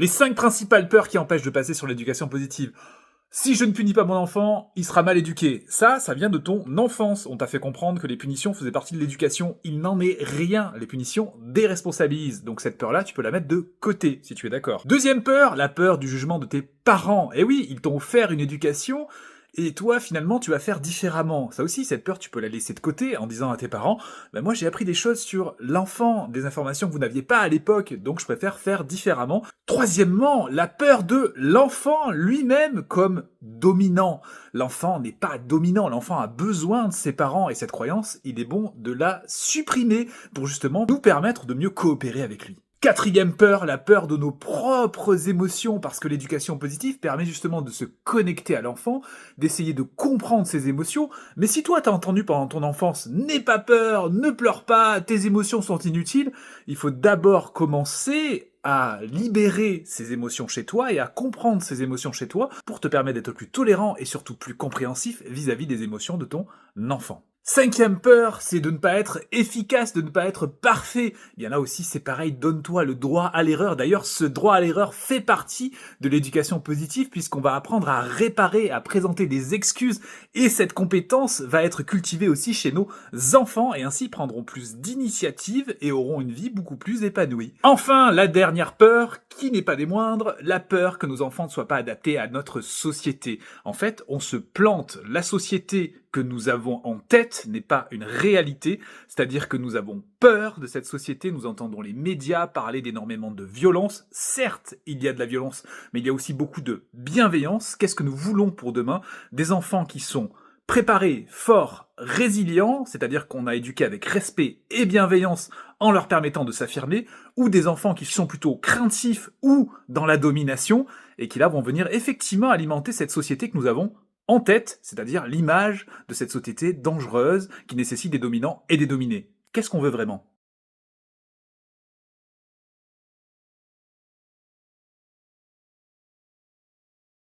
Les 5 principales peurs qui empêchent de passer sur l'éducation positive. Si je ne punis pas mon enfant, il sera mal éduqué. Ça vient de ton enfance. On t'a fait comprendre que les punitions faisaient partie de l'éducation. Il n'en est rien. Les punitions déresponsabilisent. Donc cette peur-là, tu peux la mettre de côté, si tu es d'accord. Deuxième peur, la peur du jugement de tes parents. Eh oui, ils t'ont offert une éducation, et toi, finalement, tu vas faire différemment. Ça aussi, cette peur, tu peux la laisser de côté en disant à tes parents, bah, moi j'ai appris des choses sur l'enfant, des informations que vous n'aviez pas à l'époque, donc je préfère faire différemment. Troisièmement, la peur de l'enfant lui-même comme dominant. L'enfant n'est pas dominant, l'enfant a besoin de ses parents, et cette croyance, il est bon de la supprimer pour justement nous permettre de mieux coopérer avec lui. Quatrième peur, la peur de nos propres émotions, parce que l'éducation positive permet justement de se connecter à l'enfant, d'essayer de comprendre ses émotions, mais si toi t'as entendu pendant ton enfance « n'aie pas peur, ne pleure pas, tes émotions sont inutiles », il faut d'abord commencer à libérer ces émotions chez toi et à comprendre ces émotions chez toi pour te permettre d'être plus tolérant et surtout plus compréhensif vis-à-vis des émotions de ton enfant. Cinquième peur, c'est de ne pas être efficace, de ne pas être parfait. Il y en a aussi, c'est pareil, donne-toi le droit à l'erreur. D'ailleurs, ce droit à l'erreur fait partie de l'éducation positive puisqu'on va apprendre à réparer, à présenter des excuses et cette compétence va être cultivée aussi chez nos enfants et ainsi prendront plus d'initiatives et auront une vie beaucoup plus épanouie. Enfin, la dernière peur, qui n'est pas des moindres, la peur que nos enfants ne soient pas adaptés à notre société. En fait, on se plante. La société que nous avons en tête n'est pas une réalité, c'est-à-dire que nous avons peur de cette société, nous entendons les médias parler d'énormément de violence. Certes, il y a de la violence, mais il y a aussi beaucoup de bienveillance. Qu'est-ce que nous voulons pour demain? Des enfants qui sont préparés, forts, résilients, c'est-à-dire qu'on a éduqué avec respect et bienveillance en leur permettant de s'affirmer, ou des enfants qui sont plutôt craintifs ou dans la domination, et qui là vont venir effectivement alimenter cette société que nous avons en tête, c'est-à-dire l'image de cette société dangereuse qui nécessite des dominants et des dominés. Qu'est-ce qu'on veut vraiment ?